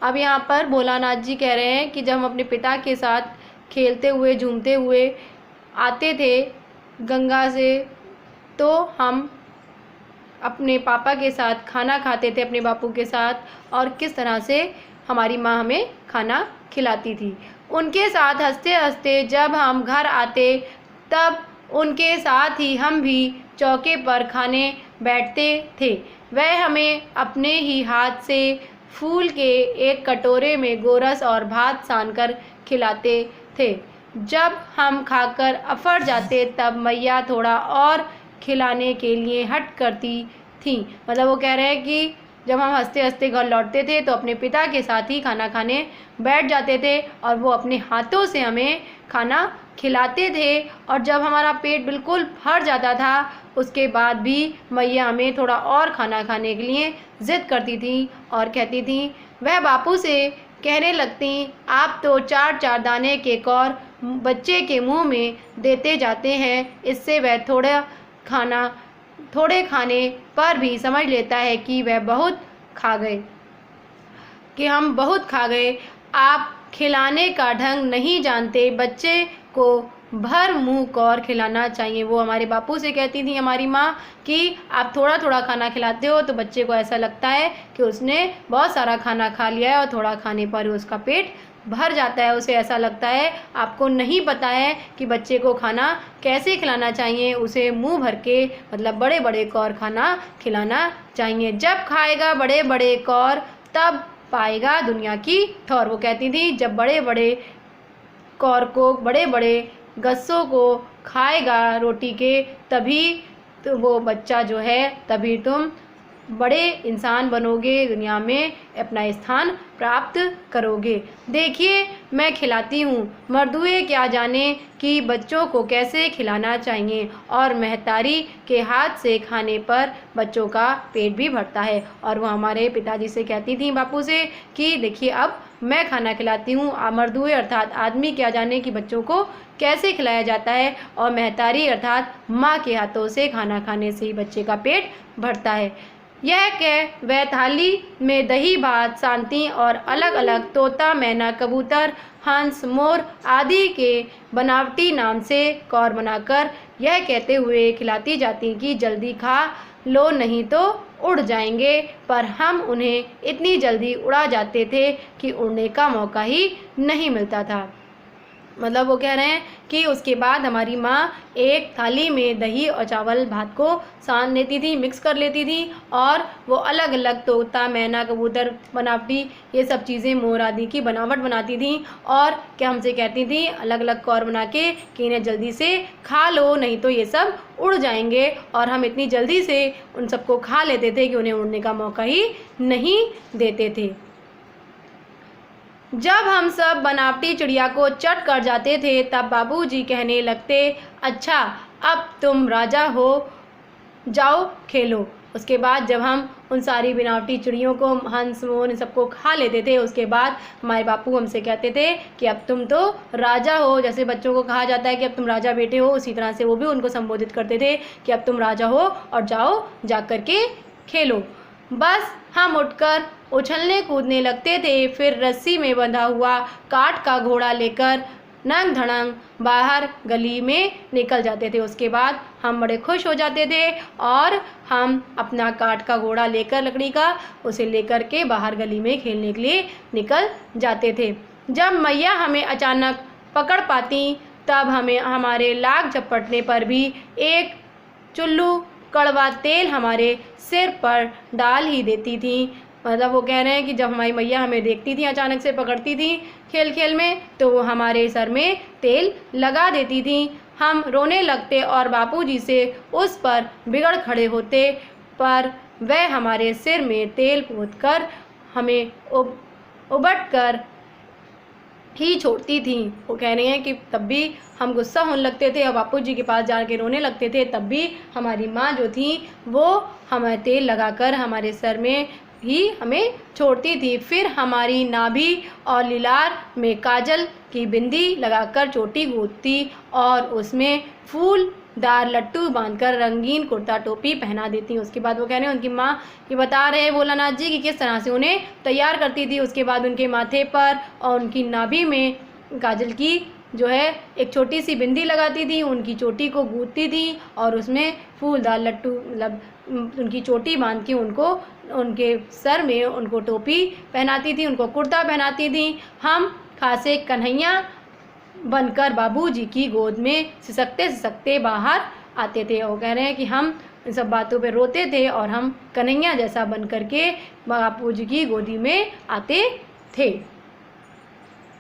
अब यहाँ पर भोलानाथ जी कह रहे हैं कि जब हम अपने पिता के साथ खेलते हुए झूमते हुए आते थे गंगा से, तो हम अपने पापा के साथ खाना खाते थे, अपने बापू के साथ, और किस तरह से हमारी माँ हमें खाना खिलाती थी। उनके साथ हंसते हंसते जब हम घर आते तब उनके साथ ही हम भी चौके पर खाने बैठते थे। वह हमें अपने ही हाथ से फूल के एक कटोरे में गोरस और भात सानकर खिलाते थे। जब हम खाकर अफर जाते तब मैया थोड़ा और खिलाने के लिए हट करती थी। मतलब वो कह रहे हैं कि जब हम हंसते हंसते घर लौटते थे तो अपने पिता के साथ ही खाना खाने बैठ जाते थे और वो अपने हाथों से हमें खाना खिलाते थे। और जब हमारा पेट बिल्कुल भर जाता था उसके बाद भी मैया हमें थोड़ा और खाना खाने के लिए ज़िद करती थी और कहती थी, वह बापू से कहने लगती, आप तो चार चार दाने केक और बच्चे के मुंह में देते जाते हैं, इससे वह थोड़े खाने पर भी समझ लेता है कि वह बहुत खा गए, कि हम बहुत खा गए। आप खिलाने का ढंग नहीं जानते, बच्चे को भर मुंह कौर खिलाना चाहिए। वो हमारे बापू से कहती थी हमारी माँ कि आप थोड़ा थोड़ा खाना खिलाते हो तो बच्चे को ऐसा लगता है कि उसने बहुत सारा खाना खा लिया है और थोड़ा खाने पर उसका पेट भर जाता है, उसे ऐसा लगता है। आपको नहीं पता है कि बच्चे को खाना कैसे खिलाना चाहिए, उसे मुंह भर के मतलब बड़े बड़े कौर खाना खिलाना चाहिए। जब खाएगा बड़े बड़े कौर तब पाएगा दुनिया की ठौर। वो कहती थी जब बड़े बड़े कौर को, बड़े बड़े गस्सों को खाएगा रोटी के, तभी तो वो बच्चा जो है, तभी तुम बड़े इंसान बनोगे, दुनिया में अपना स्थान प्राप्त करोगे। देखिए मैं खिलाती हूँ, मर्दुए क्या जाने कि बच्चों को कैसे खिलाना चाहिए, और महतारी के हाथ से खाने पर बच्चों का पेट भी भरता है। और वो हमारे पिताजी से कहती थी बापू से कि देखिए अब मैं खाना खिलाती हूँ, मर्दुए अर्थात आदमी क्या जाने कि बच्चों को कैसे खिलाया जाता है, और महतारी अर्थात माँ के हाथों से खाना खाने से ही बच्चे का पेट भरता है। यह कह वह थाली में दही भात सांती और अलग अलग तोता मैना कबूतर हंस मोर आदि के बनावटी नाम से कौर बनाकर यह कहते हुए खिलाती जाती कि जल्दी खा लो नहीं तो उड़ जाएंगे। पर हम उन्हें इतनी जल्दी उड़ा जाते थे कि उड़ने का मौका ही नहीं मिलता था। मतलब वो कह रहे हैं कि उसके बाद हमारी माँ एक थाली में दही और चावल भात को सान लेती थी, मिक्स कर लेती थी, और वो अलग अलग तोता मैना कबूतर बनावटी ये सब चीज़ें मोर आदि की बनावट बनाती थी, और क्या हमसे कहती थी अलग अलग कौर बना के कि इन्हें जल्दी से खा लो नहीं तो ये सब उड़ जाएंगे। और हम इतनी जल्दी से उन सबको खा लेते थे कि उन्हें उड़ने का मौका ही नहीं देते थे। जब हम सब बनावटी चिड़िया को चट कर जाते थे तब बाबूजी कहने लगते, अच्छा अब तुम राजा हो, जाओ खेलो। उसके बाद जब हम उन सारी बनावटी चिड़ियों को, हंस मोर इन सबको खा लेते थे, उसके बाद हमारे बापू हमसे कहते थे कि अब तुम तो राजा हो। जैसे बच्चों को कहा जाता है कि अब तुम राजा बेटे हो, उसी तरह से वो भी उनको संबोधित करते थे कि अब तुम राजा हो और जाओ जा कर के खेलो। बस हम उठकर उछलने कूदने लगते थे, फिर रस्सी में बंधा हुआ काठ का घोड़ा लेकर नंग धड़ंग बाहर गली में निकल जाते थे। उसके बाद हम बड़े खुश हो जाते थे और हम अपना काठ का घोड़ा लेकर, लकड़ी का, उसे लेकर के बाहर गली में खेलने के लिए निकल जाते थे। जब मैया हमें अचानक पकड़ पाती तब हमें हमारे लाग झपटने पर भी एक चुल्लू कड़वा तेल हमारे सिर पर डाल ही देती थी। मतलब वो कह रहे हैं कि जब हमारी मैया हमें देखती थी, अचानक से पकड़ती थी खेल खेल में, तो वो हमारे सर में तेल लगा देती थी। हम रोने लगते और बापूजी से उस पर बिगड़ खड़े होते, पर वह हमारे सिर में तेल पोंछकर हमें उबट कर ही छोड़ती थी। वो कह रही हैं कि तब भी हम गुस्सा होने लगते थे और बापूजी के पास जाके रोने लगते थे, तब भी हमारी माँ जो थी वो हमें तेल लगाकर हमारे सर में ही हमें छोड़ती थी। फिर हमारी नाभि और लीलार में काजल की बिंदी लगाकर चोटी गूंथती और उसमें फूल दार लट्टू बांधकर रंगीन कुर्ता टोपी पहना देती। उसके बाद वो कह रहे हैं उनकी माँ ये बता रहे हैं भोलानाथ जी कि किस तरह से उन्हें तैयार करती थी। उसके बाद उनके माथे पर और उनकी नाभि में काजल की जो है एक छोटी सी बिंदी लगाती थी, उनकी चोटी को गूंथती थी और उसमें फूलदार लट्टू मतलब उनकी चोटी बांध के उनको उनके सर में उनको टोपी पहनाती थी, उनको कुर्ता पहनाती थी। हम खासे कन्हैया बनकर बाबूजी की गोद में सिसकते सिसकते बाहर आते थे। वो कह रहे हैं कि हम इन सब बातों पे रोते थे और हम कन्हैया जैसा बन कर के बापूजी की गोदी में आते थे।